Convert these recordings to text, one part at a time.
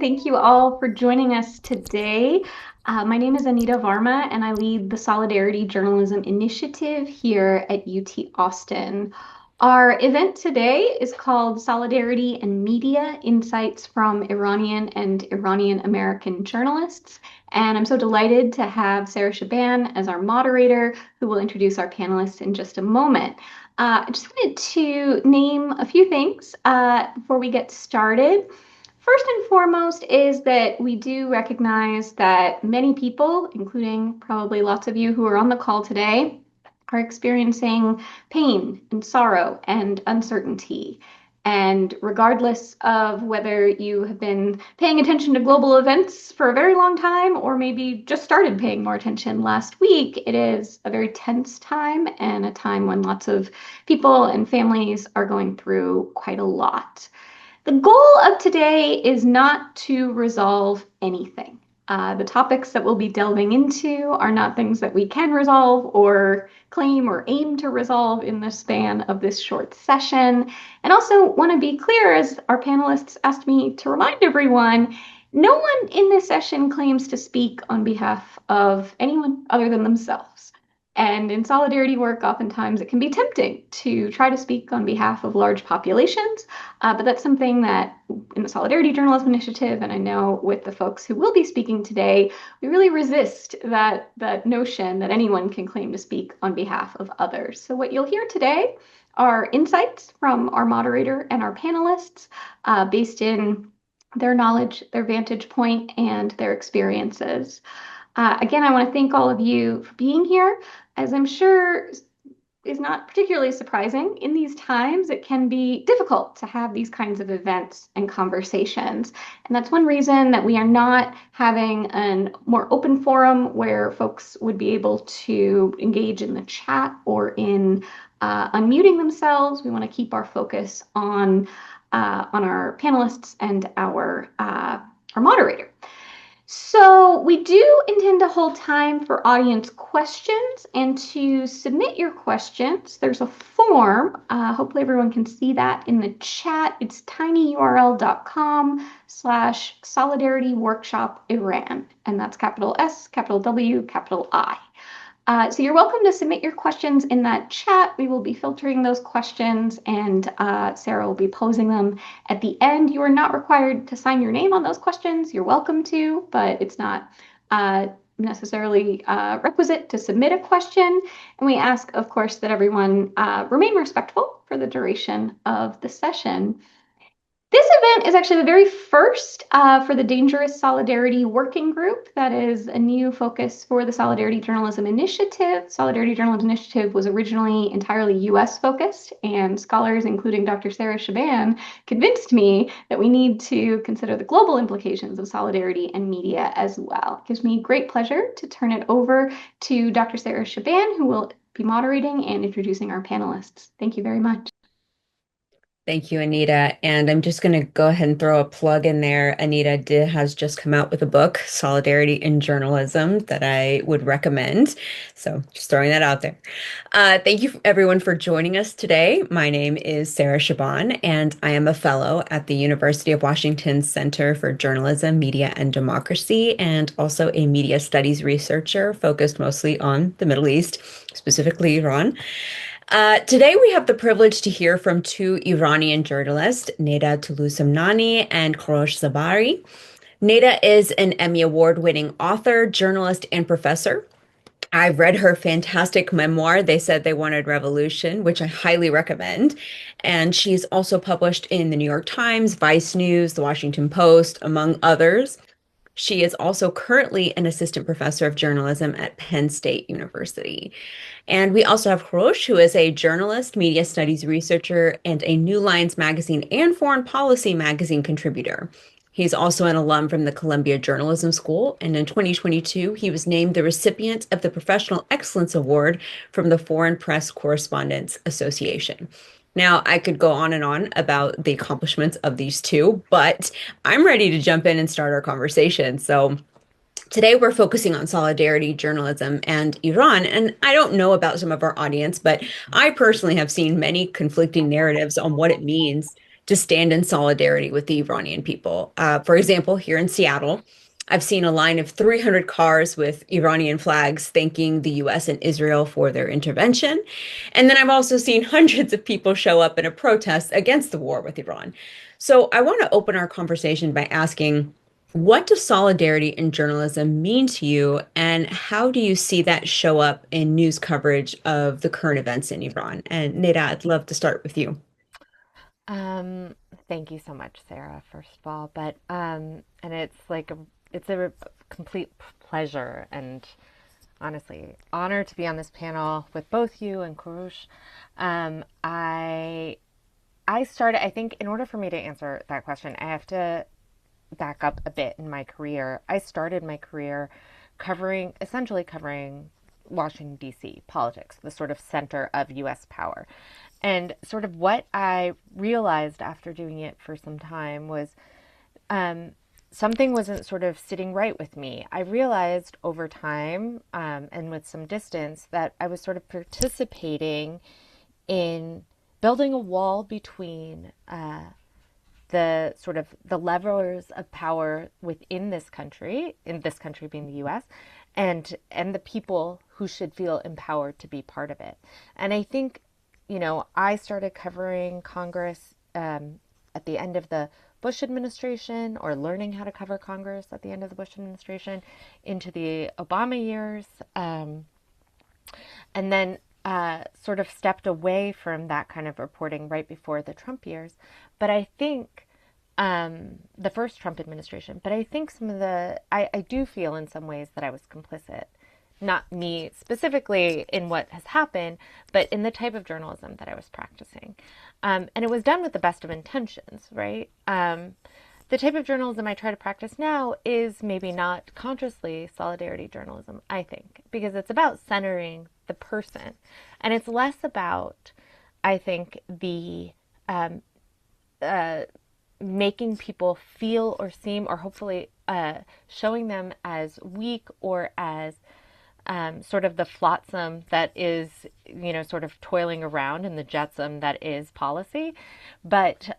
Thank you all for joining us today. My name is Anita Varma, and I lead the Solidarity Journalism Initiative here at UT Austin. Our event today is called Solidarity and Media Insights from Iranian and Iranian-American Journalists. And I'm so delighted to have Sara Shaban as our moderator, who will introduce our panelists in just a moment. I just wanted to name a few things before we get started. First and foremost is that we do recognize that many people, including probably lots of you who are on the call today, are experiencing pain and sorrow and uncertainty. And regardless of whether you have been paying attention to global events for a very long time or maybe just started paying more attention last week, it is a very tense time and a time when lots of people and families are going through quite a lot. The goal of today is not to resolve anything. The topics that we'll be delving into are not things that we can resolve or claim or aim to resolve in the span of this short session. And also want to be clear, as our panelists asked me to remind everyone, no one in this session claims to speak on behalf of anyone other than themselves. And in solidarity work, oftentimes it can be tempting to try to speak on behalf of large populations, but that's something that in the Solidarity Journalism Initiative, and I know with the folks who will be speaking today, we really resist that notion that anyone can claim to speak on behalf of others. So what you'll hear today are insights from our moderator and our panelists based in their knowledge, their vantage point, and their experiences. Again, I want to thank all of you for being here. As I'm sure is not particularly surprising, in these times, it can be difficult to have these kinds of events and conversations. And that's one reason that we are not having a more open forum where folks would be able to engage in the chat or in unmuting themselves. We want to keep our focus on our panelists and our moderator. So we do intend to hold time for audience questions, and to submit your questions, there's a form. Hopefully everyone can see that in the chat. It's tinyurl.com/solidarityworkshopiran, and that's capital S, capital W, capital I. So you're welcome to submit your questions in that chat. We will be filtering those questions, and Sara will be posing them at the end. You are not required to sign your name on those questions. You're welcome to, but it's not necessarily requisite to submit a question. And we ask, of course, that everyone remain respectful for the duration of the session. This event is actually the very first for the Dangerous Solidarity Working Group. That is a new focus for the Solidarity Journalism Initiative. Solidarity Journalism Initiative was originally entirely US focused, and scholars, including Dr. Sara Shaban, convinced me that we need to consider the global implications of solidarity and media as well. It gives me great pleasure to turn it over to Dr. Sara Shaban, who will be moderating and introducing our panelists. Thank you very much. Thank you, Anita. And I'm just going to go ahead and throw a plug in there. Anita has just come out with a book, Solidarity in Journalism, that I would recommend. So just throwing that out there. Thank you everyone for joining us today. My name is Sara Shaban, and I am a fellow at the University of Washington's Center for Journalism, Media, and Democracy, and also a media studies researcher focused mostly on the Middle East, specifically Iran. Today, we have the privilege to hear from two Iranian journalists, Neda Toulousamnani and Kourosh Zabari. Neda is an Emmy Award-winning author, journalist, and professor. I've read her fantastic memoir, They Said They Wanted Revolution, which I highly recommend. And she's also published in the New York Times, Vice News, The Washington Post, among others. She is also currently an assistant professor of journalism at Penn State University. And we also have Kourosh, who is a journalist, media studies researcher, and a New Lines magazine and Foreign Policy magazine contributor. He's also an alum from the Columbia Journalism School, and in 2022, he was named the recipient of the Professional Excellence Award from the Foreign Press Correspondents Association. Now, I could go on and on about the accomplishments of these two, but I'm ready to jump in and start our conversation. So today we're focusing on solidarity journalism and Iran. And I don't know about some of our audience, but I personally have seen many conflicting narratives on what it means to stand in solidarity with the Iranian people. For example, here in Seattle, I've seen a line of 300 cars with Iranian flags thanking the US and Israel for their intervention. And then I've also seen hundreds of people show up in a protest against the war with Iran. So I want to open our conversation by asking, what does solidarity in journalism mean to you, and how do you see that show up in news coverage of the current events in Iran? And Neda, I'd love to start with you. Um, Thank you so much, Sarah, first of all. And it's a complete pleasure and honestly honor to be on this panel with both you and Kurush. Um, I I think in order for me to answer that question, I have to back up a bit in my career. I started my career essentially covering Washington, D.C. politics, the sort of center of U.S. power. And sort of what I realized after doing it for some time was um, something wasn't sort of sitting right with me. I realized over time and with some distance that I was sort of participating in building a wall between the sort of the levers of power within this country, in this country being the US, and the people who should feel empowered to be part of it. And I think, I started covering Congress at the end of the Bush administration, or learning how to cover Congress at the end of the Bush administration into the Obama years. And then sort of stepped away from that kind of reporting right before the Trump years. But I think the first Trump administration, but I think I do feel in some ways that I was complicit. Not me specifically in what has happened, but in the type of journalism that I was practicing. And it was done with the best of intentions, right? The type of journalism I try to practice now is maybe not consciously solidarity journalism, I think, because it's about centering the person. And it's less about, I think, the uh, making people feel or seem, or hopefully showing them as weak or as sort of the flotsam that is, sort of toiling around in the jetsam that is policy, but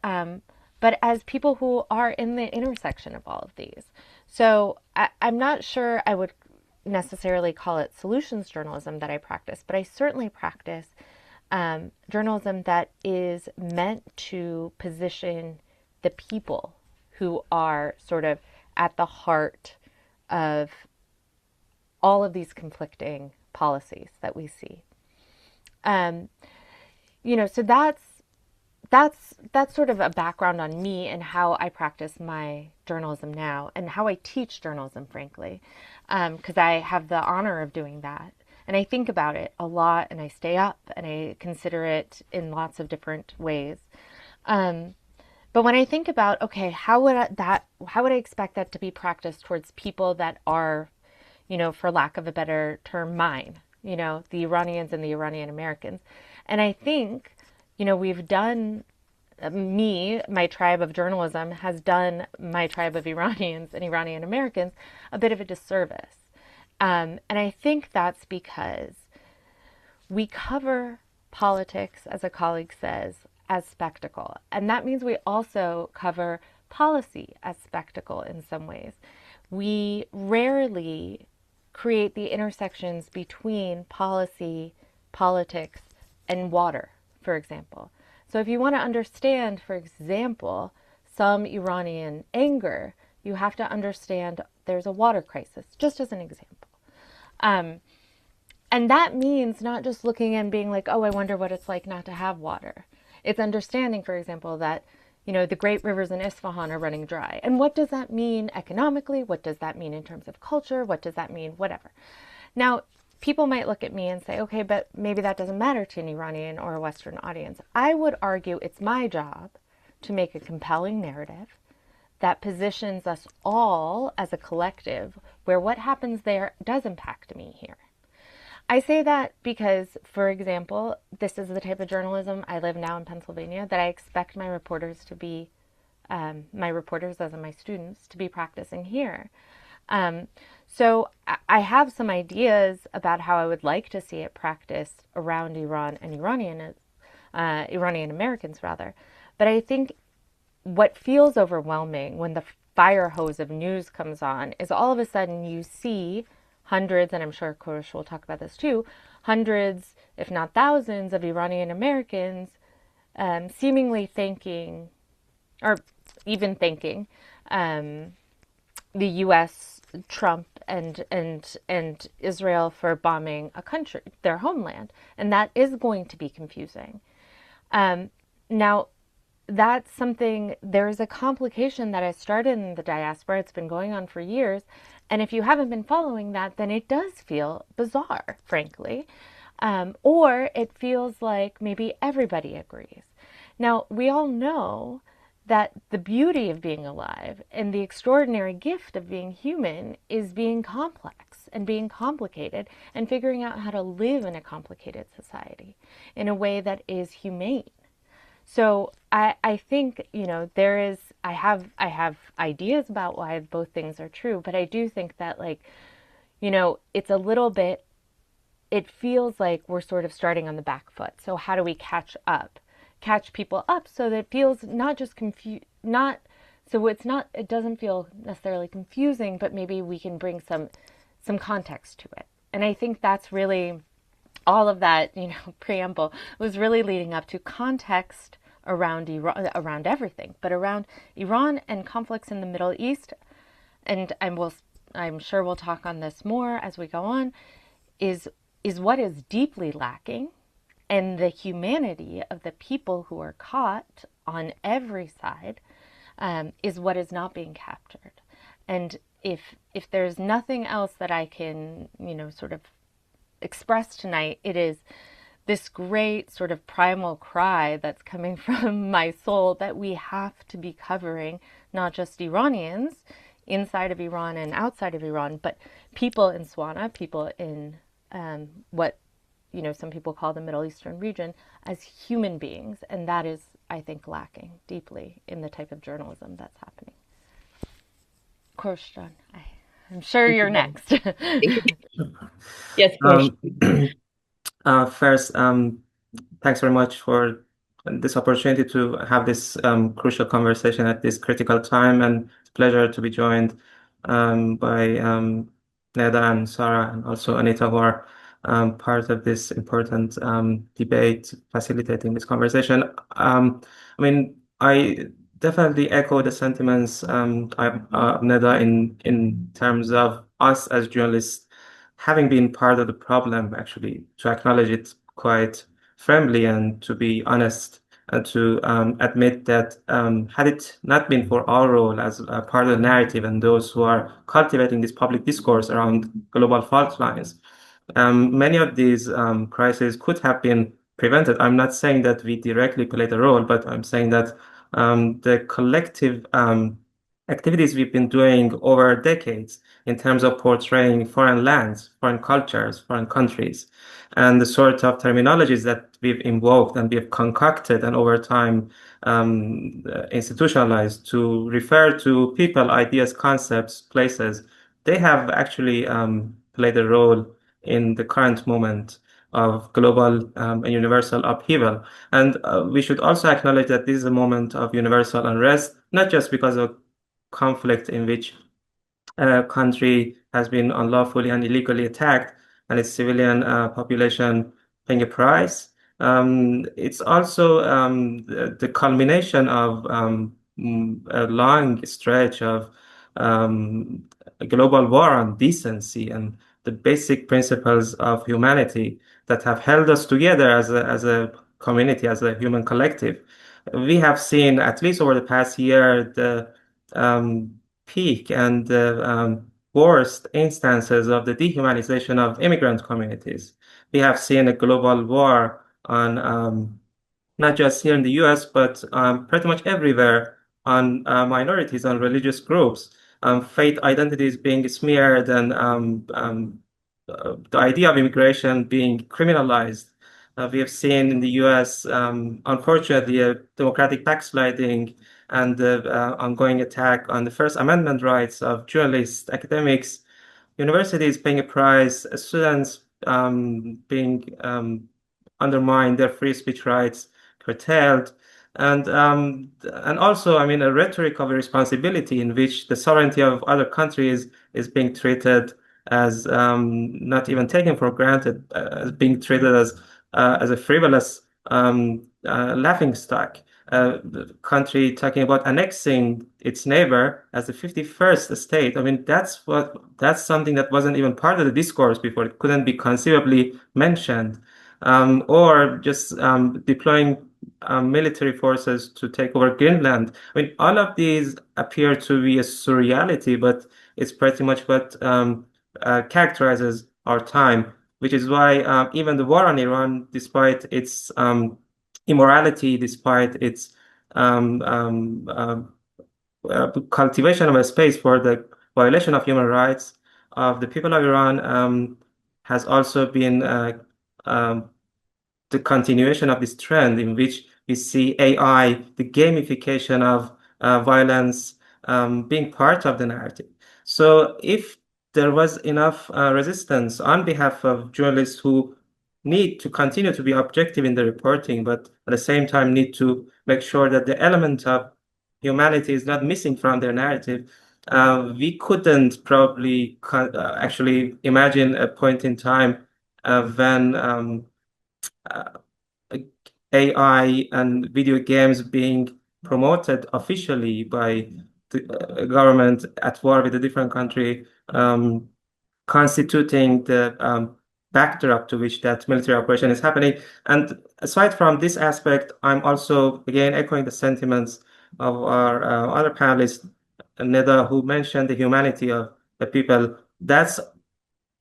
as people who are in the intersection of all of these. So I'm not sure I would necessarily call it solutions journalism that I practice, but I certainly practice journalism that is meant to position the people who are sort of at the heart of all of these conflicting policies that we see. Um, so that's sort of a background on me and how I practice my journalism now and how I teach journalism, frankly, because I have the honor of doing that. And I think about it a lot, and I stay up and I consider it in lots of different ways. But when I think about, okay, how would I expect that to be practiced towards people that are, for lack of a better term, mine, the Iranians and the Iranian-Americans. And I think, we've done, my tribe of journalism has done my tribe of Iranians and Iranian-Americans a bit of a disservice. And I think that's because we cover politics, as a colleague says, as spectacle. And that means we also cover policy as spectacle in some ways. We rarely create the intersections between policy, politics, and water, for example. So if you want to understand, for example, some Iranian anger, you have to understand there's a water crisis, just as an example. And that means not just looking and being like, oh, I wonder what it's like not to have water. It's understanding, for example, that the great rivers in Isfahan are running dry. And what does that mean economically? What does that mean in terms of culture? What does that mean? Whatever. Now, people might look at me and say, okay, but maybe that doesn't matter to an Iranian or a Western audience. I would argue it's my job to make a compelling narrative that positions us all as a collective where what happens there does impact me here. I say that because, for example, this is the type of journalism I live now in Pennsylvania that I expect my reporters to be, my reporters as in my students, to be practicing here. So I have some ideas about how I would like to see it practiced around Iran and Iranian Americans rather. But I think what feels overwhelming when the fire hose of news comes on is all of a sudden you see hundreds, and I'm sure Koresh will talk about this too, hundreds, if not thousands, of Iranian Americans seemingly thanking, or even thanking, um, the U.S., Trump, and Israel for bombing a country, their homeland, and that is going to be confusing. Now, that's something, there's a complication that has started in the diaspora. It's been going on for years. And if you haven't been following that, then it does feel bizarre, frankly. Or it feels like maybe everybody agrees. Now, we all know that the beauty of being alive and the extraordinary gift of being human is being complex and being complicated and figuring out how to live in a complicated society in a way that is humane. So I think, there is, I have ideas about why both things are true, but I do think that, like, it's a little bit, it feels like we're sort of starting on the back foot. So how do we catch people up so that it feels not just not, so it's not, it doesn't feel necessarily confusing, but maybe we can bring some context to it. And I think that's really all of that, preamble was really leading up to context around Iran, around everything, but around Iran and conflicts in the Middle East. And I'm sure we'll talk on this more as we go on. Is what is deeply lacking, and the humanity of the people who are caught on every side is what is not being captured. And if there's nothing else that I can, sort of express tonight, it is this great sort of primal cry that's coming from my soul that we have to be covering not just Iranians inside of Iran and outside of Iran, but people in Swana, people in what some people call the Middle Eastern region, as human beings. And that is, I think, lacking deeply in the type of journalism that's happening. Korshan, I'm sure you're next. Yes, of course. First, thanks very much for this opportunity to have this crucial conversation at this critical time, and it's a pleasure to be joined by Neda and Sara, and also Anita, who are part of this important debate, facilitating this conversation. I definitely echo the sentiments of Neda in terms of us as journalists having been part of the problem, actually, to acknowledge it quite firmly and to be honest and to admit that had it not been for our role as a part of the narrative and those who are cultivating this public discourse around global fault lines, many of these crises could have been prevented. I'm not saying that we directly played a role, but I'm saying that the collective activities we've been doing over decades in terms of portraying foreign lands, foreign cultures, foreign countries, and the sort of terminologies that we've invoked and we've concocted and over time institutionalized to refer to people, ideas, concepts, places, they have actually played a role in the current moment of global and universal upheaval. And we should also acknowledge that this is a moment of universal unrest, not just because of conflict in which a country has been unlawfully and illegally attacked and its civilian population paying a price. It's also the culmination of a long stretch of a global war on decency and the basic principles of humanity that have held us together as a community, as a human collective. We have seen, at least over the past year, the peak and the worst instances of the dehumanization of immigrant communities. We have seen a global war on not just here in the US, but pretty much everywhere on minorities, on religious groups, faith identities being smeared, and the idea of immigration being criminalized. We have seen in the US, unfortunately, a democratic backsliding and the ongoing attack on the First Amendment rights of journalists, academics, universities paying a price, students being undermined, their free speech rights curtailed. And also, I mean, a rhetoric of irresponsibility in which the sovereignty of other countries is being treated as not even taken for granted, as being treated as a frivolous laughing stock. The country talking about annexing its neighbor as the 51st state. I mean, that's something that wasn't even part of the discourse before. It couldn't be conceivably mentioned. Or just deploying military forces to take over Greenland. I mean, all of these appear to be a surreality, but it's pretty much what characterizes our time, which is why even the war on Iran, despite its immorality, despite its um, um, cultivation of a space for the violation of human rights of the people of Iran, has also been um, the continuation of this trend in which we see AI, the gamification of violence, being part of the narrative. So if there was enough resistance on behalf of journalists who need to continue to be objective in the reporting, but at the same time need to make sure that the element of humanity is not missing from their narrative, we couldn't probably actually imagine a point in time when uh, AI and video games being promoted officially by the government at war with a different country, constituting the backdrop to which that military operation is happening. And aside from this aspect, I'm also, again, echoing the sentiments of our other panelists, Neda, who mentioned the humanity of the people. That's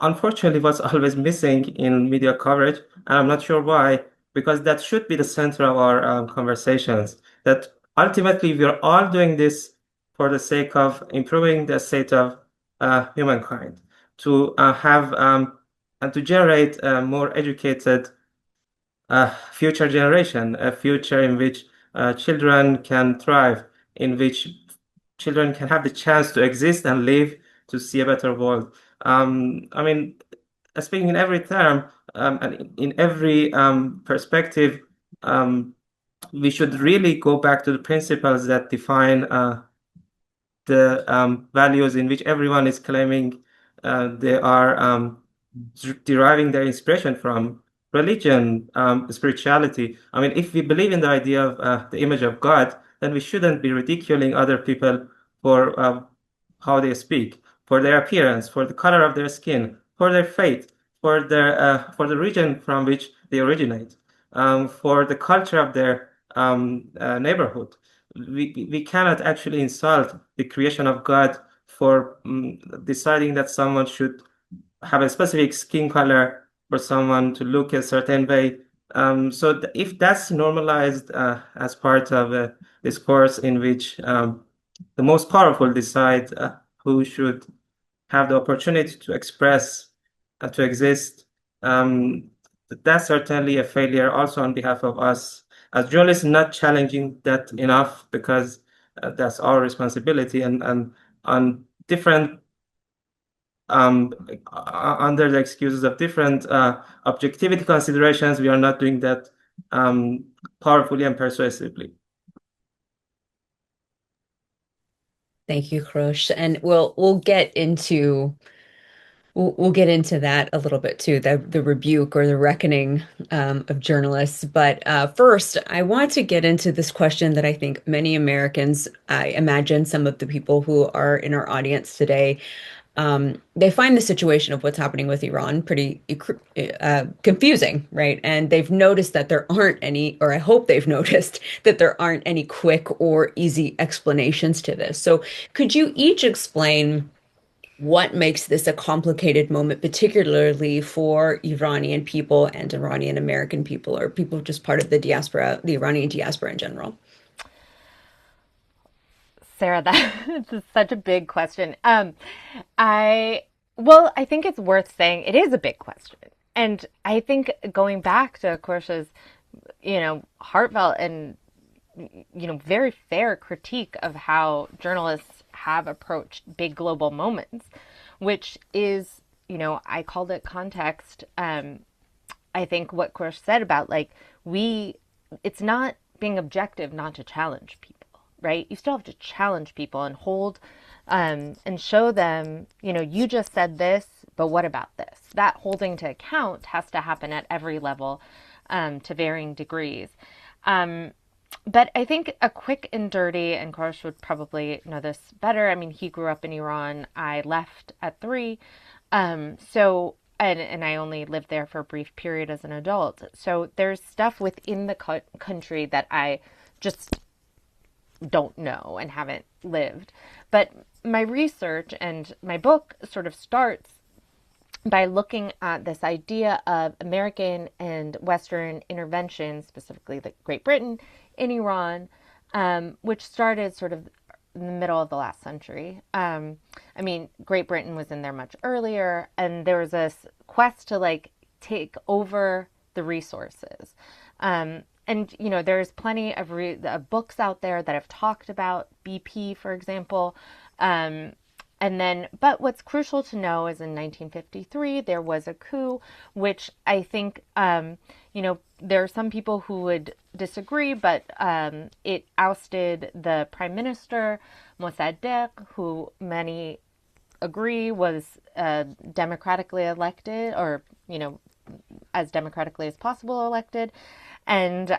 unfortunately what's always missing in media coverage, and I'm not sure why, because that should be the center of our conversations. That ultimately we're all doing this for the sake of improving the state of humankind, to have and to generate a more educated future generation, a future in which children can thrive, in which children can have the chance to exist and live to see a better world. I mean, speaking in every term and in every perspective, um, we should really go back to the principles that define the values in which everyone is claiming they are deriving their inspiration from: religion, spirituality. I mean, if we believe in the idea of the image of God, then we shouldn't be ridiculing other people for how they speak, for their appearance, for the color of their skin, for their faith, for the region from which they originate, for the culture of their neighborhood. We cannot actually insult the creation of God for deciding that someone should have a specific skin color, for someone to look a certain way. So if that's normalized as part of a discourse in which the most powerful decide who should have the opportunity to express and to exist, um, that's certainly a failure also on behalf of us as journalists, not challenging that enough, because that's our responsibility, and on different under the excuses of different objectivity considerations, we are not doing that powerfully and persuasively. Thank you, Krosh. And we'll get into that a little bit too, the rebuke or the reckoning of journalists. But first, I want to get into this question that I think many Americans, I imagine some of the people who are in our audience today, they find the situation of what's happening with Iran pretty confusing, right? And they've noticed that there aren't any, or I hope they've noticed that there aren't any quick or easy explanations to this. So could you each explain what makes this a complicated moment, particularly for Iranian people and Iranian American people, or people just part of the diaspora, the Iranian diaspora in general? Sarah, that is such a big question. I I think it's worth saying it is a big question, and I think going back to Korsha's, heartfelt and very fair critique of how journalists have approached big global moments, which is, I called it context. I think what Kors said about like it's not being objective, not to challenge people, right? You still have to challenge people and hold and show them, you just said this, but what about this? That holding to account has to happen at every level to varying degrees. But I think a quick and dirty, and Korosh would probably know this better. I mean, he grew up in Iran. I left at 3. And I only lived there for a brief period as an adult. So there's stuff within the country that I just don't know and haven't lived. But my research and my book sort of starts by looking at this idea of American and Western intervention, specifically the Great Britain in Iran, which started sort of in the middle of the last century. I mean, Great Britain was in there much earlier, and there was this quest to like take over the resources. And, there's plenty of books out there that have talked about BP, for example. But what's crucial to know is in 1953, there was a coup, which I think, there are some people who would disagree, but it ousted the prime minister, Mossadegh, who many agree was democratically elected, or, as democratically as possible elected. And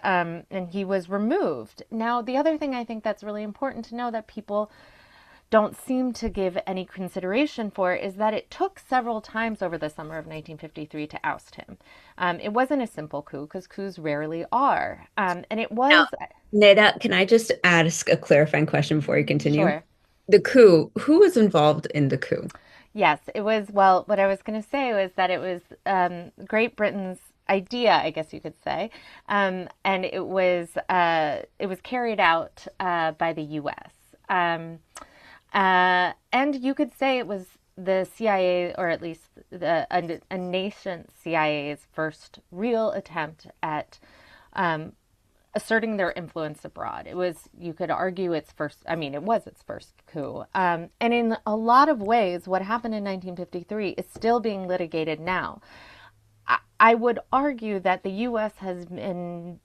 he was removed. Now, the other thing I think that's really important to know that people don't seem to give any consideration for is that it took several times over the summer of 1953 to oust him. It wasn't a simple coup, because coups rarely are. And it was... Now, Neda, can I just ask a clarifying question before you continue? Sure. The coup, who was involved in the coup? Yes, it was, well, what I was going to say was that it was Great Britain's idea, I guess you could say, and it was carried out by the U.S. And you could say it was the CIA, or at least a nascent CIA's first real attempt at asserting their influence abroad. It was, you could argue, it was its first coup. And in a lot of ways, what happened in 1953 is still being litigated now. I would argue that the U.S. and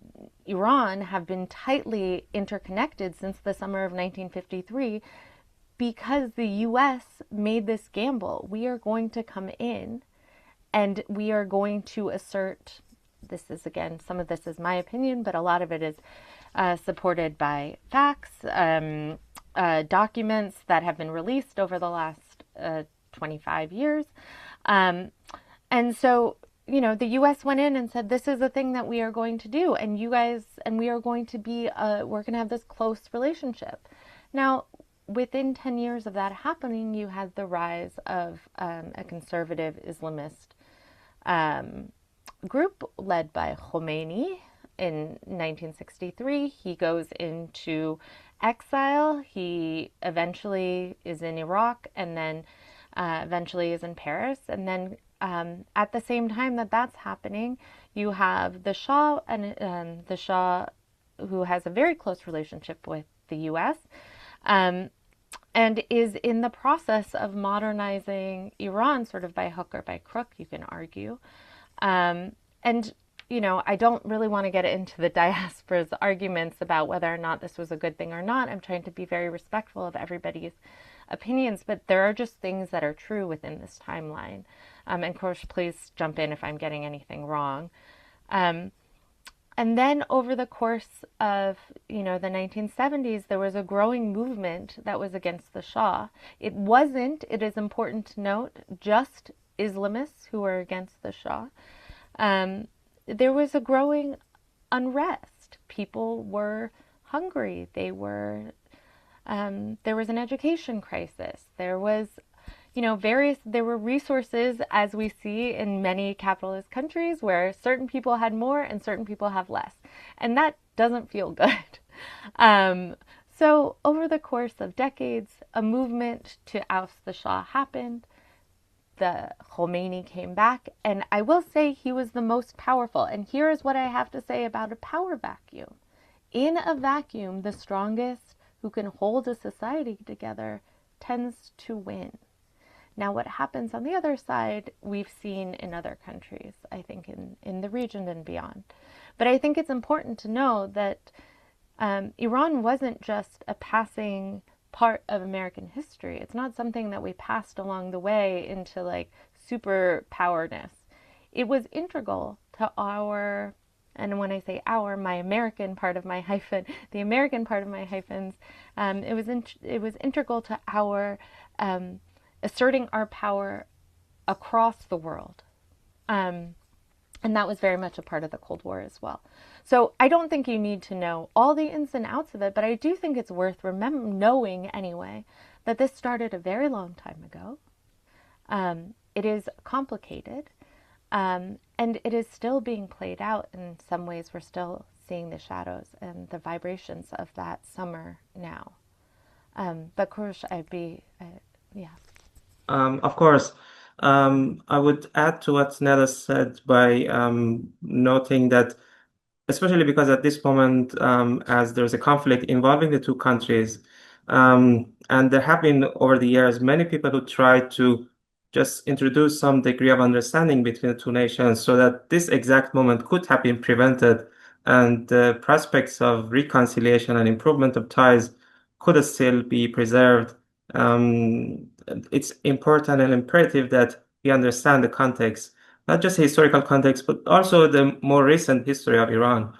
Iran have been tightly interconnected since the summer of 1953 because the U.S. made this gamble. We are going to come in and we are going to assert, this is, again, some of this is my opinion, but a lot of it is supported by facts, documents that have been released over the last 25 years. And so, the U.S. went in and said, this is the thing that we are going to do. And you guys, and we are going to be, we're going to have this close relationship. Now, within 10 years of that happening, you had the rise of a conservative Islamist group led by Khomeini in 1963. He goes into exile. He eventually is in Iraq, and then eventually is in Paris. And then at the same time that that's happening, you have the Shah, and the Shah, who has a very close relationship with the U.S., and is in the process of modernizing Iran, sort of by hook or by crook, you can argue. And, I don't really want to get into the diaspora's arguments about whether or not this was a good thing or not. I'm trying to be very respectful of everybody's opinions, but there are just things that are true within this timeline. And of course, please jump in if I'm getting anything wrong. And then over the course of, the 1970s, there was a growing movement that was against the Shah. It wasn't, it is important to note, just Islamists who were against the Shah. There was a growing unrest. People were hungry. There was an education crisis. There was, there were resources, as we see in many capitalist countries, where certain people had more and certain people have less. And that doesn't feel good. So over the course of decades, a movement to oust the Shah happened. The Khomeini came back, and I will say he was the most powerful. And here is what I have to say about a power vacuum. In a vacuum, the strongest who can hold a society together tends to win. Now, what happens on the other side, we've seen in other countries, I think in the region and beyond. But I think it's important to know that Iran wasn't just a passing part of American history. It's not something that we passed along the way into like superpowerness. It was integral to our, and when I say our, my American part of my hyphen, the American part of my hyphens, it was integral to our asserting our power across the world. Um, and that was very much a part of the Cold War as well. So I don't think you need to know all the ins and outs of it, but I do think it's worth knowing anyway that this started a very long time ago. It is complicated, and it is still being played out. In some ways, we're still seeing the shadows and the vibrations of that summer now. But Kurush, yeah. Of course, I would add to what Neda said by noting that, especially because at this moment, as there's a conflict involving the two countries, and there have been over the years many people who try to just introduce some degree of understanding between the two nations so that this exact moment could have been prevented and the prospects of reconciliation and improvement of ties could still be preserved. It's important and imperative that we understand the context, not just the historical context, but also the more recent history of Iran,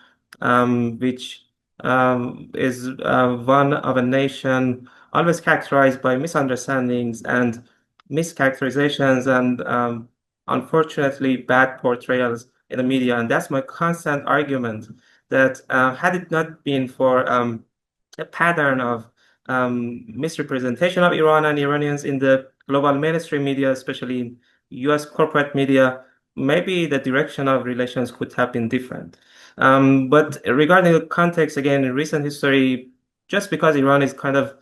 which is one of a nation always characterized by misunderstandings and mischaracterizations and unfortunately bad portrayals in the media. And that's my constant argument that had it not been for a pattern of misrepresentation of Iran and Iranians in the global mainstream media, especially in US corporate media, maybe the direction of relations could have been different. But regarding the context, again, in recent history, just because Iran is kind of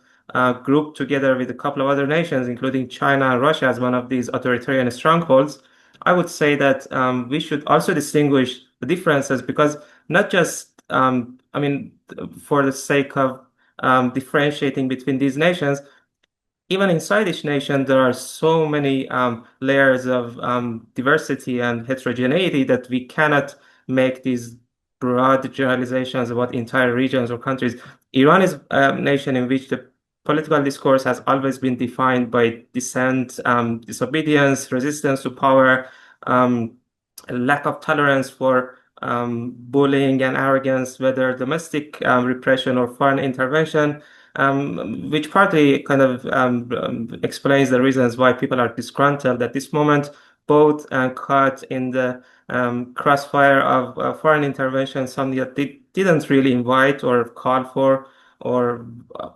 grouped together with a couple of other nations, including China and Russia, as one of these authoritarian strongholds, I would say that we should also distinguish the differences because not just, I mean, for the sake of differentiating between these nations, even inside each nation, there are so many layers of diversity and heterogeneity that we cannot make these broad generalizations about entire regions or countries. Iran is a nation in which the political discourse has always been defined by dissent, disobedience, resistance to power, um, lack of tolerance for bullying and arrogance, whether domestic repression or foreign intervention, which partly kind of explains the reasons why people are disgruntled at this moment, both caught in the crossfire of foreign intervention, something that they didn't really invite or call for or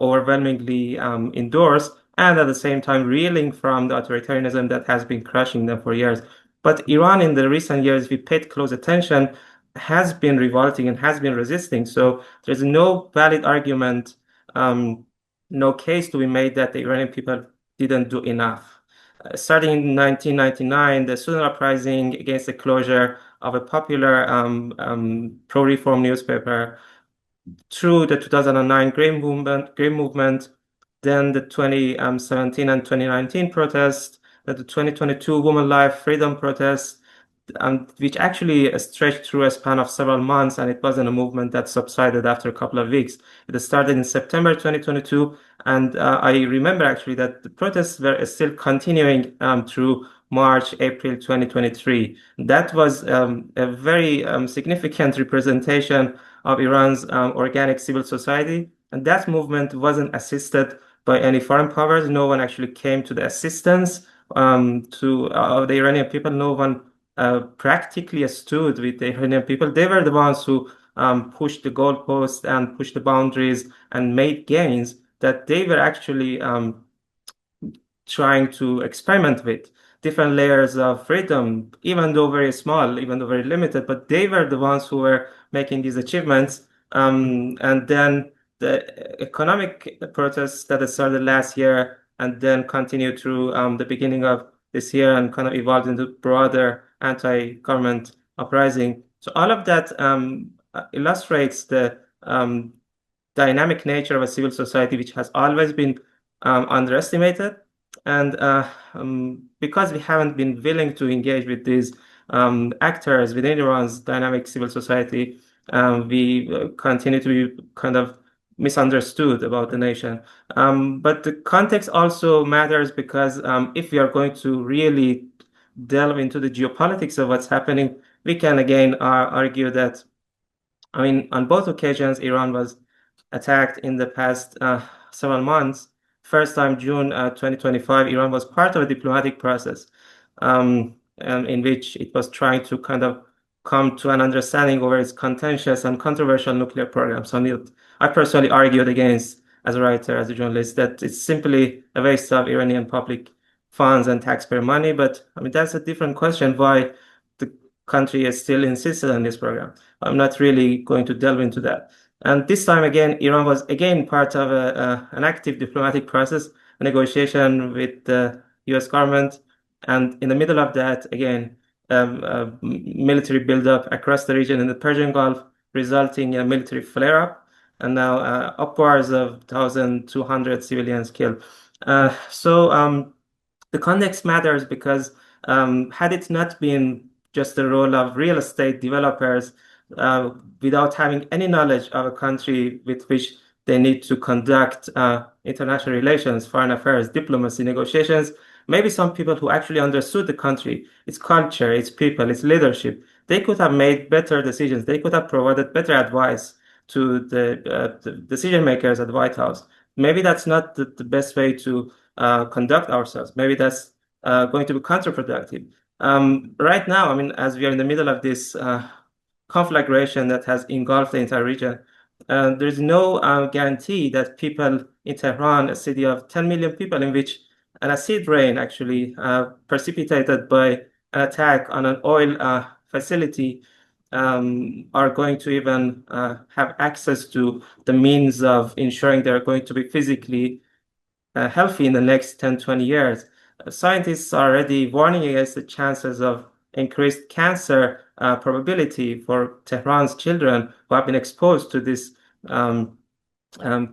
overwhelmingly endorse, and at the same time reeling from the authoritarianism that has been crushing them for years. But Iran, in the recent years, if we paid close attention, has been revolting and has been resisting. So there's no valid argument, no case to be made that the Iranian people didn't do enough. Starting in 1999, the student uprising against the closure of a popular pro-reform newspaper, through the 2009 Green Movement, then the 2017 and 2019 protests, then the 2022 Women Life Freedom protests, which actually stretched through a span of several months, and it wasn't a movement that subsided after a couple of weeks. It started in September 2022, and I remember actually that the protests were still continuing through March, April 2023. That was a very significant representation of Iran's organic civil society, and that movement wasn't assisted by any foreign powers. No one actually came to the assistance to the Iranian people. No one practically stood with the Iranian people. They were the ones who pushed the goalposts and pushed the boundaries and made gains that they were actually trying to experiment with different layers of freedom, even though very small, even though very limited, but they were the ones who were making these achievements. And then the economic protests that started last year and then continued through the beginning of this year and kind of evolved into broader anti-government uprising. So all of that illustrates the dynamic nature of a civil society, which has always been underestimated. And because we haven't been willing to engage with these actors within Iran's dynamic civil society, We continue to be kind of misunderstood about the nation. But the context also matters because if we are going to really delve into the geopolitics of what's happening, we can again argue that, I mean, on both occasions, Iran was attacked in the past several months. First time, June 2025, Iran was part of a diplomatic process in which it was trying to kind of come to an understanding over its contentious and controversial nuclear program. So I personally argued against, as a writer, as a journalist, that it's simply a waste of Iranian public funds and taxpayer money. But I mean, that's a different question why the country is still insisted on this program. I'm not really going to delve into that. And this time again, Iran was again part of an active diplomatic process, a negotiation with the US government. And in the middle of that, again, military buildup across the region in the Persian Gulf, resulting in a military flare-up, and now upwards of 1,200 civilians killed. So the context matters because had it not been just the role of real estate developers uh, without having any knowledge of a country with which they need to conduct international relations, foreign affairs, diplomacy, negotiations, maybe some people who actually understood the country, its culture, its people, its leadership, they could have made better decisions. They could have provided better advice to the decision makers at the White House. Maybe that's not the best way to conduct ourselves. Maybe that's going to be counterproductive. Right now, I mean, as we are in the middle of this conflagration that has engulfed the entire region, there's no guarantee that people in Tehran, a city of 10 million people, in which an acid rain actually precipitated by an attack on an oil facility, are going to even have access to the means of ensuring they're going to be physically healthy in the next 10, 20 years. Scientists are already warning against the chances of increased cancer probability for Tehran's children who have been exposed to this um,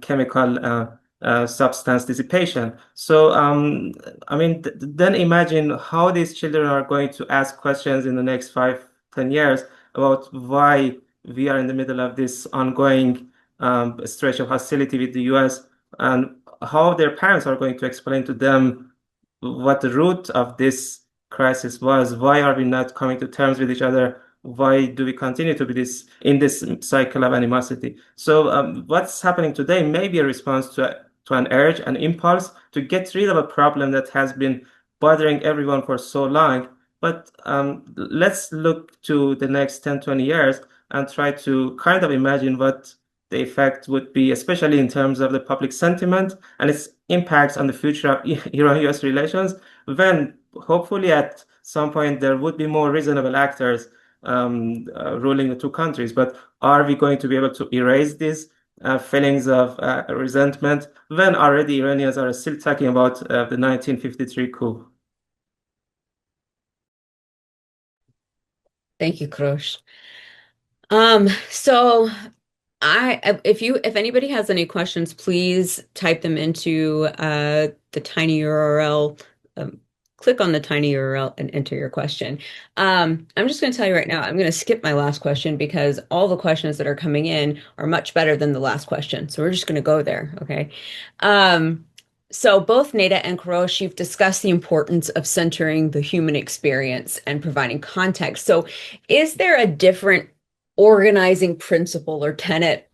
chemical substance dissipation. So, I mean, then imagine how these children are going to ask questions in the next 5, 10 years about why we are in the middle of this ongoing stretch of hostility with the US, and how their parents are going to explain to them what the root of this crisis was. Why are we not coming to terms with each other? Why do we continue to be in this cycle of animosity? So, what's happening today may be a response to an urge, an impulse to get rid of a problem that has been bothering everyone for so long. But let's look to the next 10, 20 years and try to kind of imagine what the effect would be, especially in terms of the public sentiment and its impacts on the future of Iran-US relations, when hopefully at some point there would be more reasonable actors ruling the two countries. But are we going to be able to erase these feelings of resentment when already Iranians are still talking about the 1953 coup? Thank you, Krosh. So if anybody has any questions, please type them into the tiny URL. Click on the tiny URL and enter your question. I'm just going to tell you right now, I'm going to skip my last question because all the questions that are coming in are much better than the last question. So we're just going to go there, okay? So both Neda and Karosh, you've discussed the importance of centering the human experience and providing context. So is there a different organizing principle or tenet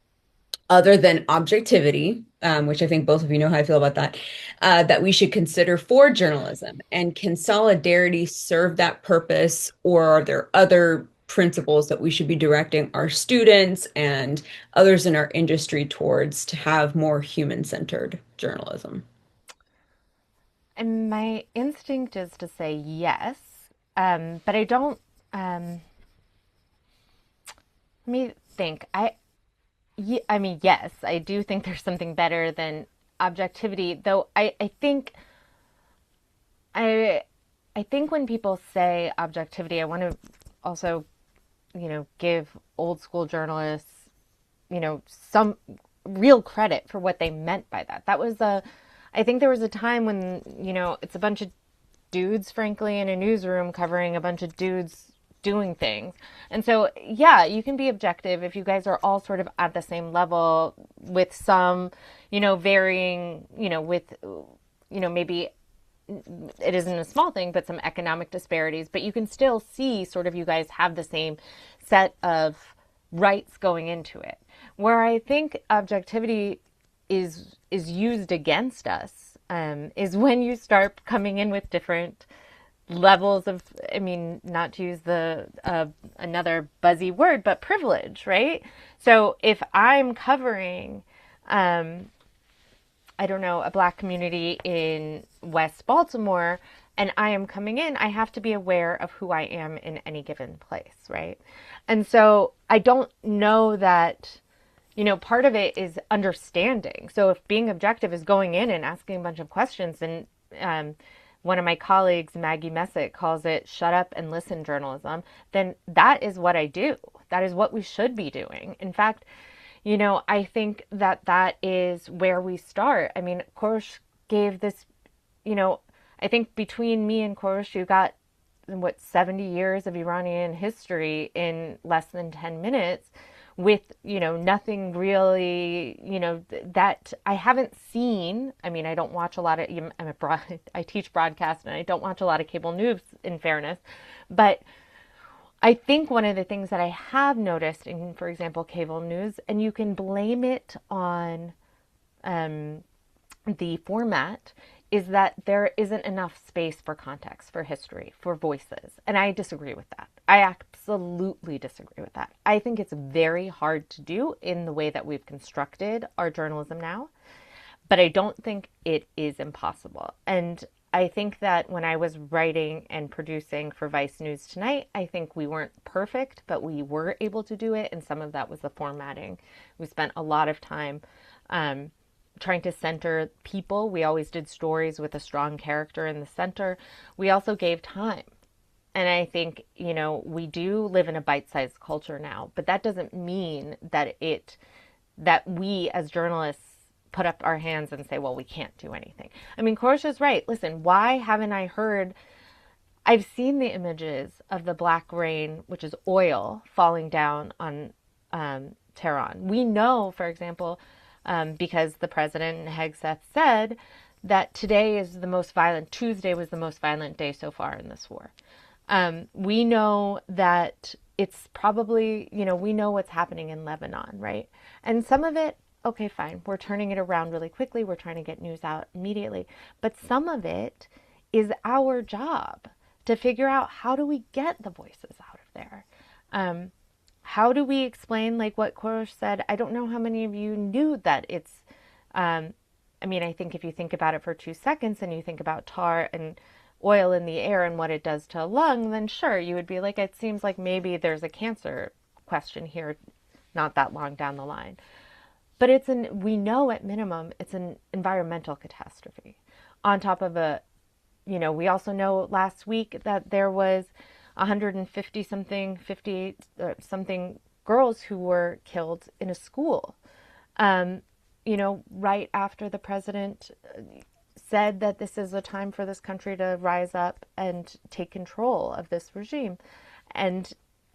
other than objectivity, which I think both of you know how I feel about that, that we should consider for journalism? And can solidarity serve that purpose, or are there other principles that we should be directing our students and others in our industry towards to have more human-centered journalism? And my instinct is to say yes, but I don't. Let me think. I mean, yes, I do think there's something better than objectivity, though. I I think when people say objectivity, I want to also, give old school journalists, some real credit for what they meant by that. I think there was a time when, it's a bunch of dudes, frankly, in a newsroom covering a bunch of dudes doing things. And so, yeah, you can be objective if you guys are all sort of at the same level with some, varying, maybe it isn't a small thing, but some economic disparities, but you can still see sort of you guys have the same set of rights going into it. Where I think objectivity is used against us is when you start coming in with different levels of, not to use the another buzzy word, but privilege, right? So if I'm covering I don't know, a Black community in West Baltimore, and I am coming in, I have to be aware of who I am in any given place, right? And so I don't know that, part of it is understanding. So if being objective is going in and asking a bunch of questions, and one of my colleagues, Maggie Messick, calls it shut up and listen journalism, then that is what I do. That is what we should be doing. In fact, I think that is where we start. I mean, Korosh gave this, I think between me and Korosh, you got, 70 years of Iranian history in less than 10 minutes with, nothing really, that I haven't seen. I mean, I don't watch a lot of, I teach broadcast and I don't watch a lot of cable news, in fairness, but I think one of the things that I have noticed in, for example, cable news, and you can blame it on the format, is that there isn't enough space for context, for history, for voices. And I disagree with that. I absolutely disagree with that. I think it's very hard to do in the way that we've constructed our journalism now, but I don't think it is impossible. And I think that when I was writing and producing for Vice News Tonight, I think we weren't perfect, but we were able to do it. And some of that was the formatting. We spent a lot of time trying to center people. We always did stories with a strong character in the center. We also gave time. And I think, we do live in a bite-sized culture now, but that doesn't mean that we as journalists put up our hands and say, well, we can't do anything. I mean, Korsha's right. Listen, why haven't I heard? I've seen the images of the black rain, which is oil, falling down on Tehran. We know, for example, because the president in Hegseth said that Tuesday was the most violent day so far in this war. We know that it's probably, we know what's happening in Lebanon, right? And some of it, okay, fine. We're turning it around really quickly. We're trying to get news out immediately. But some of it is our job to figure out, how do we get the voices out of there? How do we explain, like what Korosh said? I don't know how many of you knew that it's, I think if you think about it for 2 seconds and you think about tar and oil in the air and what it does to a lung, then sure, you would be like, it seems like maybe there's a cancer question here not that long down the line. But we know at minimum it's an environmental catastrophe. On top of we also know last week that there was 58 something girls who were killed in a school. Right after the president said that this is a time for this country to rise up and take control of this regime. And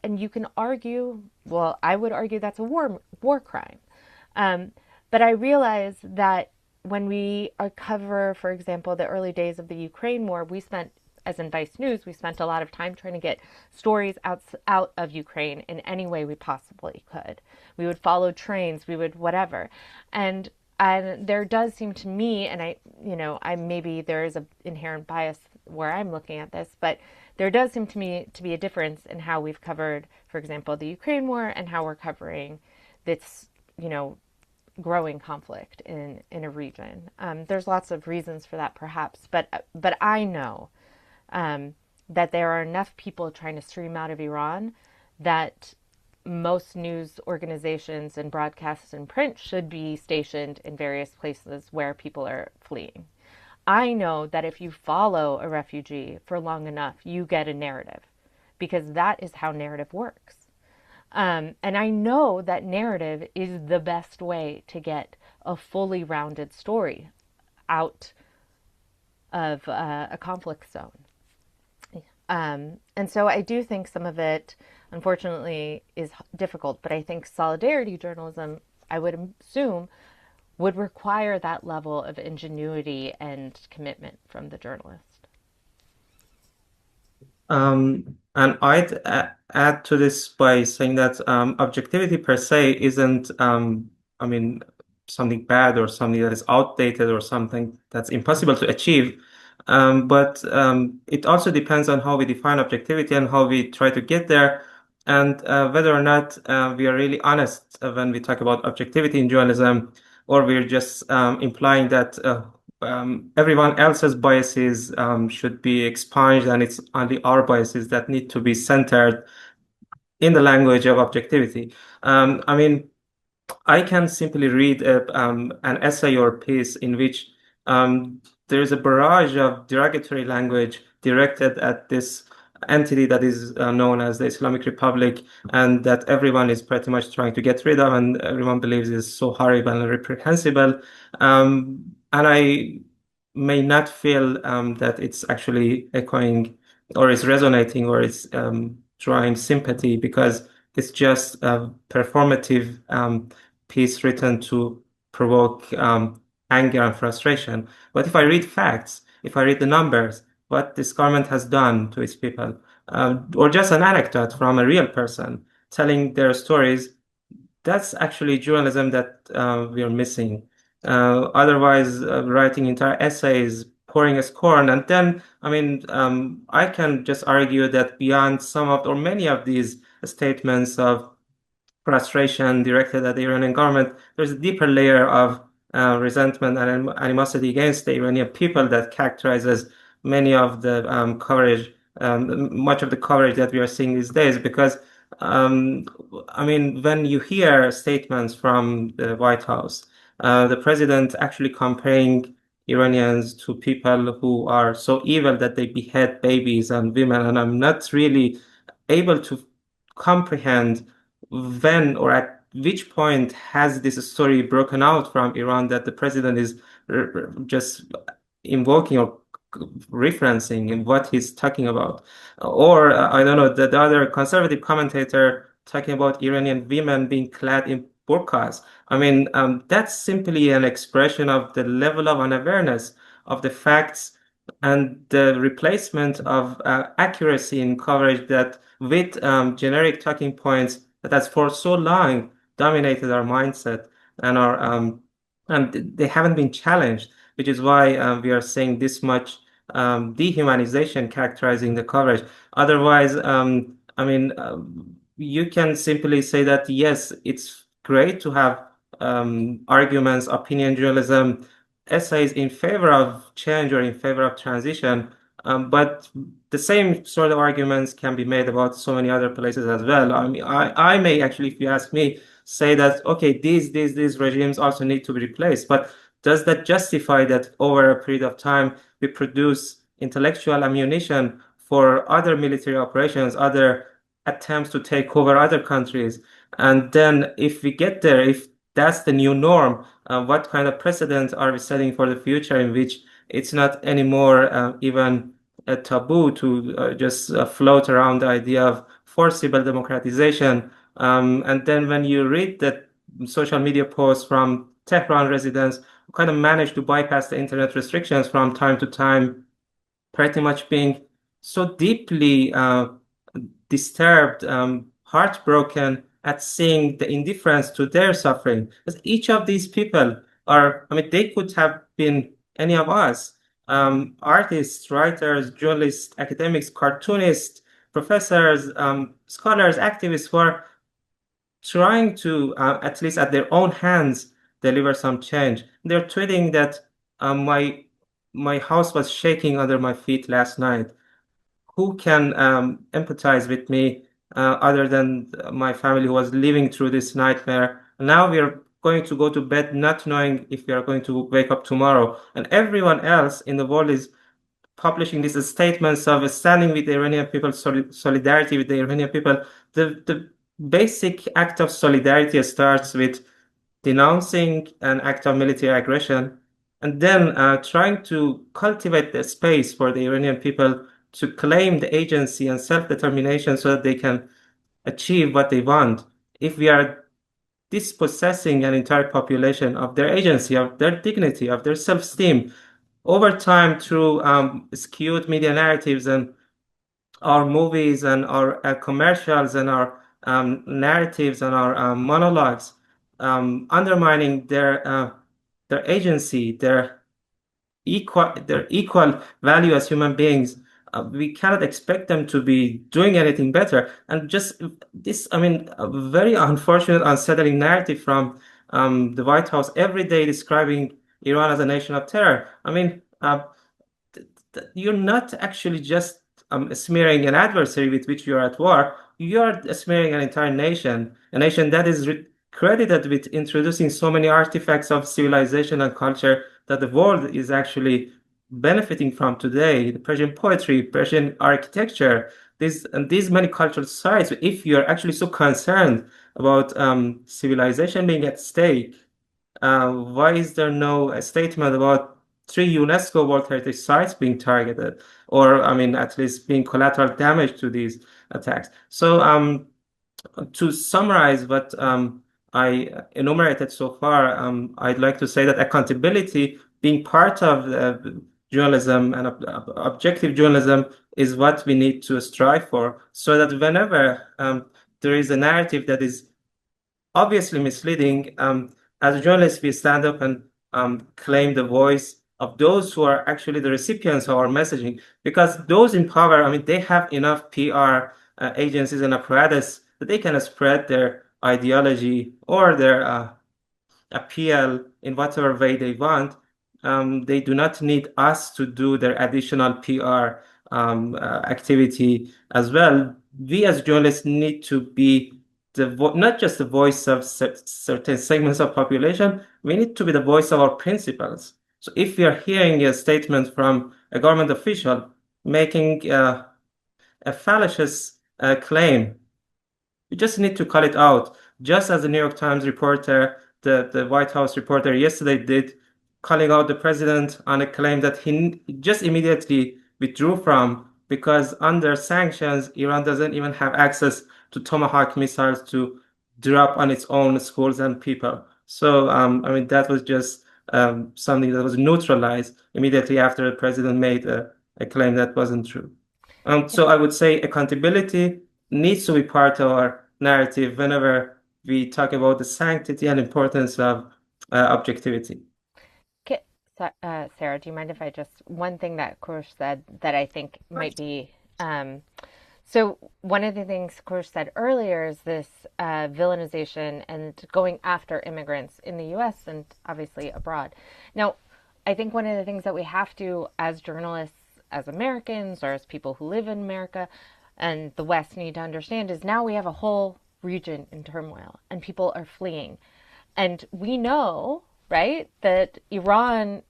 you can argue, well, I would argue that's a war crime. But I realize that when we cover, for example, the early days of the Ukraine war, we spent, as in Vice News, we spent a lot of time trying to get stories out of Ukraine in any way we possibly could. We would follow trains, we would whatever. And there does seem to me, and I maybe there is an inherent bias where I'm looking at this, but there does seem to me to be a difference in how we've covered, for example, the Ukraine war and how we're covering this, growing conflict in a region. There's lots of reasons for that, perhaps, but I know that there are enough people trying to stream out of Iran that most news organizations and broadcasts and print should be stationed in various places where people are fleeing. I know that if you follow a refugee for long enough, you get a narrative, because that is how narrative works. And I know that narrative is the best way to get a fully rounded story out of a conflict zone. And so I do think some of it, unfortunately, is difficult, but I think solidarity journalism, I would assume, would require that level of ingenuity and commitment from the journalist. And I'd add to this by saying that objectivity per se isn't, I mean, something bad or something that is outdated or something that's impossible to achieve. But it also depends on how we define objectivity and how we try to get there, and whether or not we are really honest when we talk about objectivity in journalism, or we're just implying that everyone else's biases should be expunged, and it's only our biases that need to be centered in the language of objectivity. I mean, I can simply read an essay or piece in which there's a barrage of derogatory language directed at this entity that is known as the Islamic Republic, and that everyone is pretty much trying to get rid of, and everyone believes is so horrible and reprehensible. And I may not feel that it's actually echoing or is resonating or is drawing sympathy, because it's just a performative piece written to provoke anger and frustration. But if I read facts, if I read the numbers, what this government has done to its people, or just an anecdote from a real person telling their stories, that's actually journalism that we are missing. Otherwise, writing entire essays, pouring a scorn, and then, I mean, I can just argue that beyond some of or many of these statements of frustration directed at the Iranian government, there's a deeper layer of resentment and animosity against the Iranian people that characterizes many of the coverage, much of the coverage that we are seeing these days. Because, um, I mean, when you hear statements from the White House, the president actually comparing Iranians to people who are so evil that they behead babies and women, and I'm not really able to comprehend when or at which point has this story broken out from Iran that the president is just invoking or referencing in what he's talking about. Or I don't know, the other conservative commentator talking about Iranian women being clad in burqas. I mean, that's simply an expression of the level of unawareness of the facts and the replacement of accuracy in coverage that with generic talking points that has for so long dominated our mindset and our and they haven't been challenged, which is why we are seeing this much dehumanization characterizing the coverage. Otherwise, I mean, you can simply say that yes, it's great to have arguments, opinion journalism, essays in favor of change or in favor of transition, but the same sort of arguments can be made about so many other places as well. I mean, I may actually, if you ask me, say that, okay, these regimes also need to be replaced. But does that justify that over a period of time we produce intellectual ammunition for other military operations, other attempts to take over other countries? And then if we get there, if that's the new norm, what kind of precedent are we setting for the future in which it's not anymore even a taboo to just float around the idea of forcible democratization? And then when you read that social media posts from Tehran residents who kind of manage to bypass the internet restrictions from time to time, pretty much being so deeply disturbed, heartbroken at seeing the indifference to their suffering. Because each of these people are, I mean, they could have been any of us, artists, writers, journalists, academics, cartoonists, professors, scholars, activists who are trying to, at least at their own hands, deliver some change. They're tweeting that my house was shaking under my feet last night. Who can empathize with me other than my family who was living through this nightmare? Now we are going to go to bed not knowing if we are going to wake up tomorrow. And everyone else in the world is publishing these statements of standing with the Iranian people, solidarity with the Iranian people. The basic act of solidarity starts with denouncing an act of military aggression, and then trying to cultivate the space for the Iranian people to claim the agency and self-determination so that they can achieve what they want. If we are dispossessing an entire population of their agency, of their dignity, of their self-esteem, over time through skewed media narratives and our movies and our commercials and our narratives and our monologues, undermining their agency, their equal value as human beings. We cannot expect them to be doing anything better. And just this, I mean, a very unfortunate, unsettling narrative from the White House every day describing Iran as a nation of terror. I mean, you're not actually just smearing an adversary with which you're at war. You're smearing an entire nation, a nation that is credited with introducing so many artifacts of civilization and culture that the world is actually benefiting from today. The Persian poetry, Persian architecture, these many cultural sites. If you're actually so concerned about civilization being at stake, why is there no statement about three UNESCO World Heritage Sites being targeted, or I mean, at least being collateral damage to these attacks? So, to summarize what I enumerated so far, I'd like to say that accountability, being part of journalism and objective journalism, is what we need to strive for, so that whenever there is a narrative that is obviously misleading, as journalists, we stand up and claim the voice of those who are actually the recipients of our messaging, because those in power, I mean, they have enough PR agencies and apparatus that they can spread their ideology or their appeal in whatever way they want. They do not need us to do their additional PR activity as well. We as journalists need to be not just the voice of certain segments of population, we need to be the voice of our principles. So if we are hearing a statement from a government official making a fallacious claim, you just need to call it out, just as the New York Times reporter, the White House reporter yesterday did, calling out the president on a claim that he just immediately withdrew from, because under sanctions, Iran doesn't even have access to Tomahawk missiles to drop on its own schools and people. So, I mean, that was just something that was neutralized immediately after the president made a claim that wasn't true. So I would say accountability needs to be part of our narrative whenever we talk about the sanctity and importance of objectivity. Sarah, do you mind if I just, one thing that Kourosh said that I think might be, so one of the things Kourosh said earlier is this villainization and going after immigrants in the US and obviously abroad. Now, I think one of the things that we have to, as journalists, as Americans, or as people who live in America and the West need to understand is now we have a whole region in turmoil and people are fleeing. And we know, right, that Iranians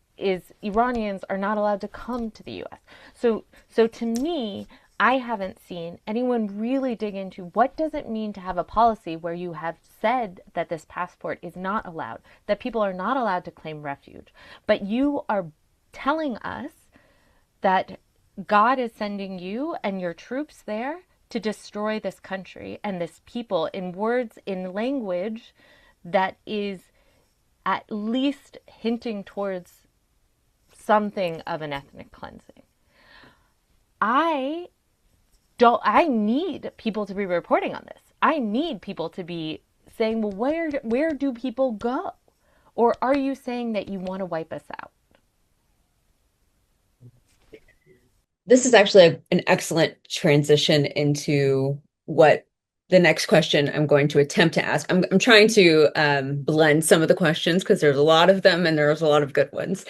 are not allowed to come to the US. So to me, I haven't seen anyone really dig into what does it mean to have a policy where you have said that this passport is not allowed, that people are not allowed to claim refuge, but you are telling us that God is sending you and your troops there to destroy this country and this people in words, in language that is at least hinting towards something of an ethnic cleansing. I need people to be reporting on this. I need people to be saying, well, where do people go? Or are you saying that you want to wipe us out? This is actually an excellent transition into what the next question I'm going to attempt to ask. I'm trying to blend some of the questions because there's a lot of them and there's a lot of good ones.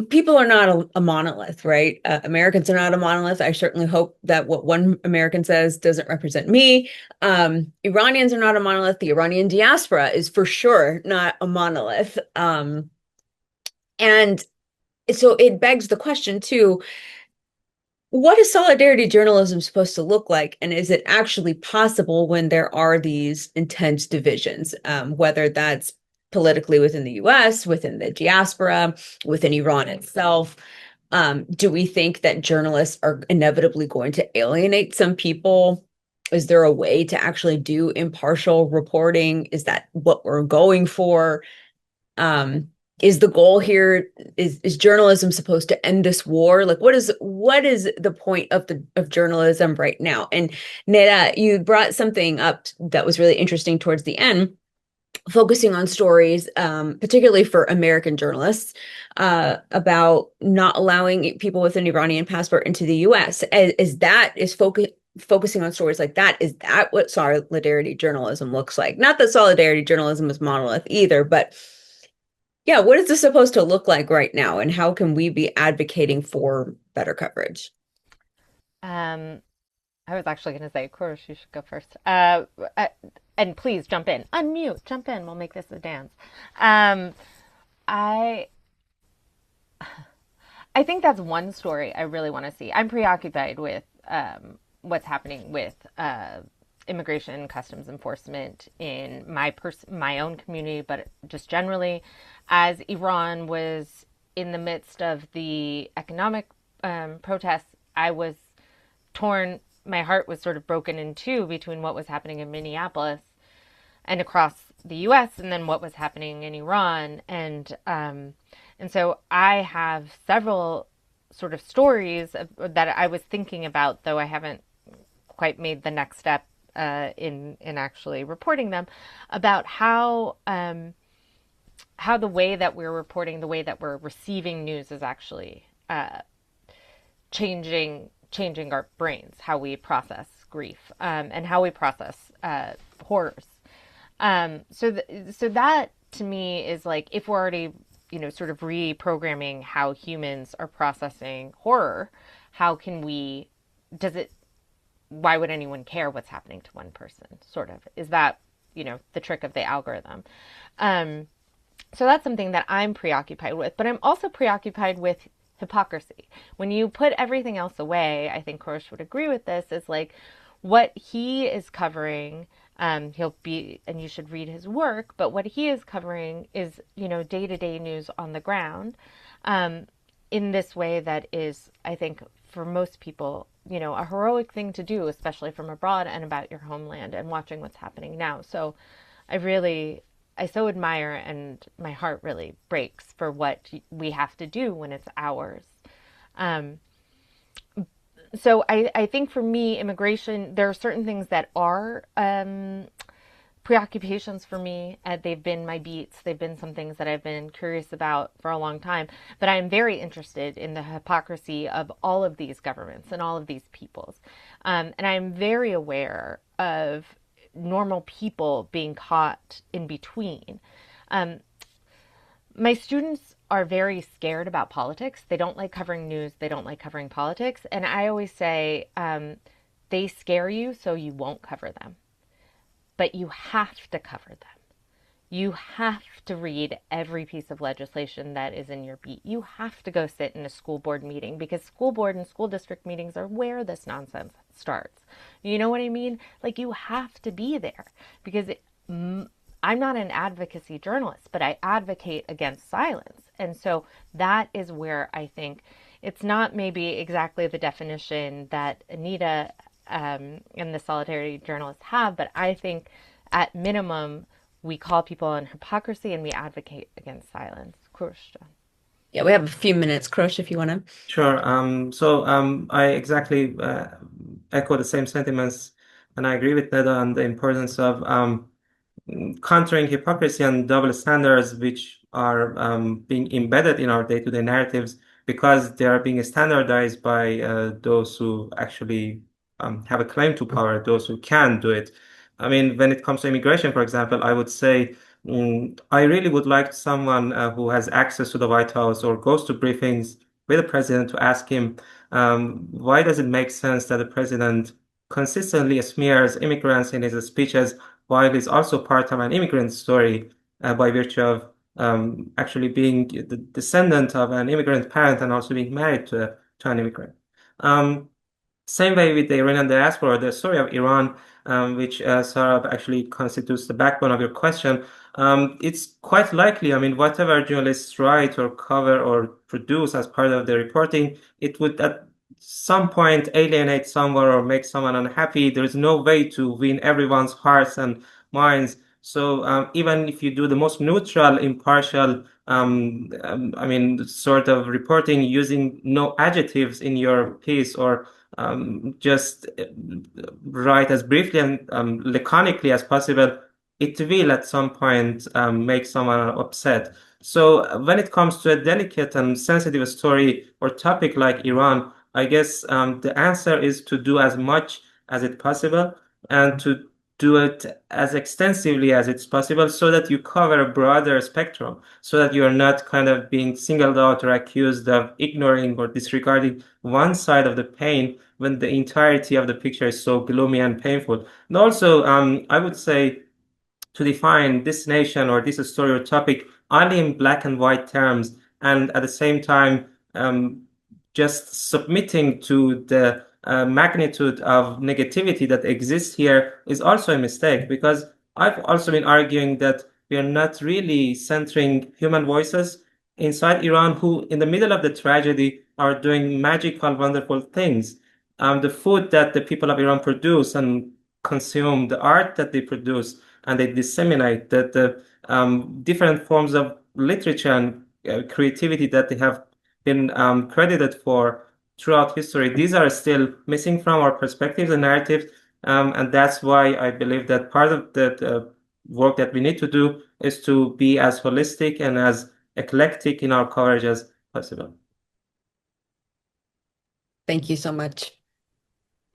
People are not a monolith, right? Americans are not a monolith. I certainly hope that what one American says doesn't represent me. Iranians are not a monolith. The Iranian diaspora is for sure not a monolith. And so it begs the question too, what is solidarity journalism supposed to look like? And is it actually possible when there are these intense divisions, whether that's politically within the US, within the diaspora, within Iran itself? Do we think that journalists are inevitably going to alienate some people? Is there a way to actually do impartial reporting? Is that what we're going for? Um, is the goal here, is journalism supposed to end this war? Like what is the point of journalism right now? And Neda, you brought something up that was really interesting towards the end, focusing on stories, particularly for American journalists, about not allowing people with an Iranian passport into the US. Is that is focusing on stories like that? Is that what solidarity journalism looks like? Not that solidarity journalism is monolith either, but yeah, what is this supposed to look like right now, and how can we be advocating for better coverage? Um, I was actually going to say, of course, you should go first. And please jump in, unmute, jump in. We'll make this a dance. Um, I I think that's one story I really want to see. I'm preoccupied with what's happening with immigration and customs enforcement in my own community, but just generally, as Iran was in the midst of the economic protests, I was torn. My heart was sort of broken in two between what was happening in Minneapolis and across the U.S. and then what was happening in Iran, and so I have several sort of stories that I was thinking about, though I haven't quite made the next step in actually reporting them, about how the way that we're reporting, the way that we're receiving news is actually changing our brains, how we process grief, and how we process horrors. So that to me is like, if we're already, sort of reprogramming how humans are processing horror, how can we, does it, why would anyone care what's happening to one person? Sort of. Is that, the trick of the algorithm? So that's something that I'm preoccupied with, but I'm also preoccupied with hypocrisy. When you put everything else away, I think Korosh would agree with this, is like what he is covering. He'll be, and you should read his work, but what he is covering is, day-to-day news on the ground, in this way that is, I think, for most people, a heroic thing to do, especially from abroad and about your homeland and watching what's happening now. So I so admire, and my heart really breaks for what we have to do when it's ours. Um, so I think for me, immigration, there are certain things that are preoccupations for me. They've been my beats. They've been some things that I've been curious about for a long time. But I'm very interested in the hypocrisy of all of these governments and all of these peoples. And I'm very aware of normal people being caught in between. Um, my students are very scared about politics. They don't like covering news. They don't like covering politics. And I always say, they scare you so you won't cover them. But you have to cover them. You have to read every piece of legislation that is in your beat. You have to go sit in a school board meeting, because school board and school district meetings are where this nonsense starts. You know what I mean? Like, you have to be there, because I'm not an advocacy journalist, but I advocate against silence. And so that is where I think it's not maybe exactly the definition that Anita and the solidarity journalists have, but I think at minimum, we call people on hypocrisy and we advocate against silence. Krushta. Yeah, we have a few minutes, Krosh, if you want to. Sure. I exactly echo the same sentiments, and I agree with Neda on the importance of countering hypocrisy and double standards, which are being embedded in our day-to-day narratives, because they are being standardized by those who actually have a claim to power, those who can do it. I mean, when it comes to immigration, for example, I would say I really would like someone who has access to the White House or goes to briefings with the president to ask him, why does it make sense that the president consistently smears immigrants in his speeches, while he's also part of an immigrant story by virtue of actually being the descendant of an immigrant parent and also being married to an immigrant. Um, Same way with the Iranian diaspora, the story of Iran, which Sarah actually constitutes the backbone of your question. It's quite likely, I mean, whatever journalists write or cover or produce as part of the reporting, it would at some point alienate someone or make someone unhappy. There's no way to win everyone's hearts and minds. So even if you do the most neutral, impartial, I mean, sort of reporting using no adjectives in your piece or just write as briefly and laconically as possible, it will at some point make someone upset. So when it comes to a delicate and sensitive story or topic like Iran, I guess the answer is to do as much as it's possible and to do it as extensively as it's possible so that you cover a broader spectrum, so that you are not kind of being singled out or accused of ignoring or disregarding one side of the pain when the entirety of the picture is so gloomy and painful. And also, I would say to define this nation or this story or topic only in black and white terms, and at the same time, just submitting to the magnitude of negativity that exists here is also a mistake because I've also been arguing that we are not really centering human voices inside Iran who, in the middle of the tragedy, are doing magical, wonderful things. The food that the people of Iran produce and consume, the art that they produce and they disseminate, that the different forms of literature and creativity that they have been credited for throughout history, these are still missing from our perspectives and narratives. And that's why I believe that part of the work that we need to do is to be as holistic and as eclectic in our coverage as possible. Thank you so much.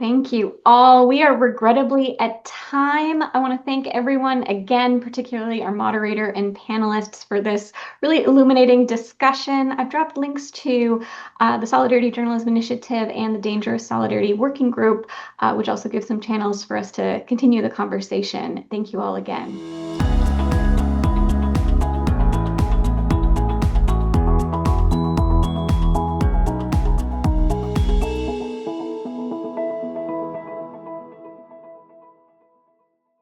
Thank you all. We are regrettably at time. I want to thank everyone again, particularly our moderator and panelists, for this really illuminating discussion. I've dropped links to the Solidarity Journalism Initiative and the Dangerous Solidarity Working Group, which also gives some channels for us to continue the conversation. Thank you all again.